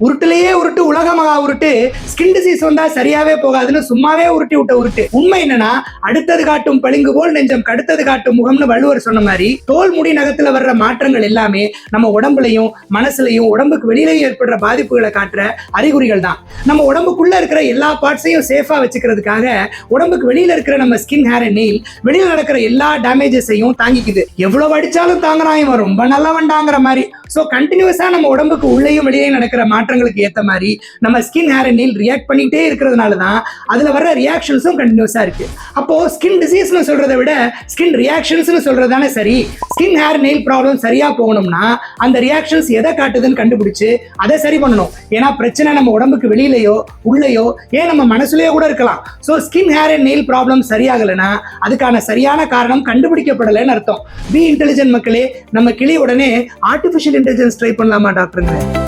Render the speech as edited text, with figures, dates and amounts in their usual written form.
உருட்டுலயே உருட்டு உலக மகா உருட்டு, ஸ்கின் டிசீஸ் வந்தா சரியாவே போகாதுன்னு சும்மாவே உருட்டி விட்ட உருட்டு. உண்மை என்னன்னா, அடுத்தது காட்டும் பளிங்கு போல் நெஞ்சம் கடுத்தது காட்டும் முகம்னு வள்ளுவர் சொன்ன மாதிரி தோல் முடி நகத்துல வர்ற மாற்றங்கள் எல்லாமே நம்ம உடம்புலையும் மனசுலையும் உடம்புக்கு வெளியிலையும் ஏற்படுற பாதிப்புகளை காட்டுற அறிகுறிகள் தான். நம்ம உடம்புக்குள்ள இருக்கிற எல்லா பார்ட்ஸையும் சேஃபா வச்சுக்கிறதுக்காக உடம்புக்கு வெளியில இருக்கிற நம்ம ஸ்கின், ஹேர் அண்ட் நெயில் வெளியில நடக்கிற எல்லா டேமேஜஸையும் தாங்கிக்குது. எவ்வளவு அடிச்சாலும் தாங்கினா இவன் ரொம்ப நல்லவன்டாங்கிற மாதிரி. ஸோ கண்டினியூஸா நம்ம உடம்புக்கு உள்ளேயும் வெளியே நடக்கிற மாற்றங்களுக்கு ஏற்ற மாதிரி நம்ம skin, hair and nail react பண்ணிக்கிட்டே இருக்கிறதுனால தான் அதுல வர்ற ரியாக்ஷன்ஸும் கண்டினியூஸா இருக்கு. அப்போ ஸ்கின் டிசீஸ்னு சொல்றதை விட ஸ்கின் ரியாக்ஷன்ஸ்னு சொல்றதானே சரி. ஸ்கின், ஹேர், நெயில் ப்ராப்ளம் சரியா போகணும்னா அந்த ரியாக்ஷன்ஸ் எதை காட்டுதுன்னு கண்டுபிடிச்சு அதை சரி பண்ணணும். ஏன்னா பிரச்சனை நம்ம உடம்புக்கு வெளியிலையோ உள்ளேயோ ஏன் நம்ம மனசுலயோ கூட இருக்கலாம். So skin, hair and nail problem சரியாகலைன்னா அதுக்கான சரியான காரணம் கண்டுபிடிக்கப்படலைன்னு அர்த்தம். பி இன்டெலிஜென்ட் மக்களே, நம்ம கிளி உடனே ஆர்டிஃபிஷியல் இன்டெலிஜென்ஸ் ட்ரை பண்ணலாமா டாக்டருங்க?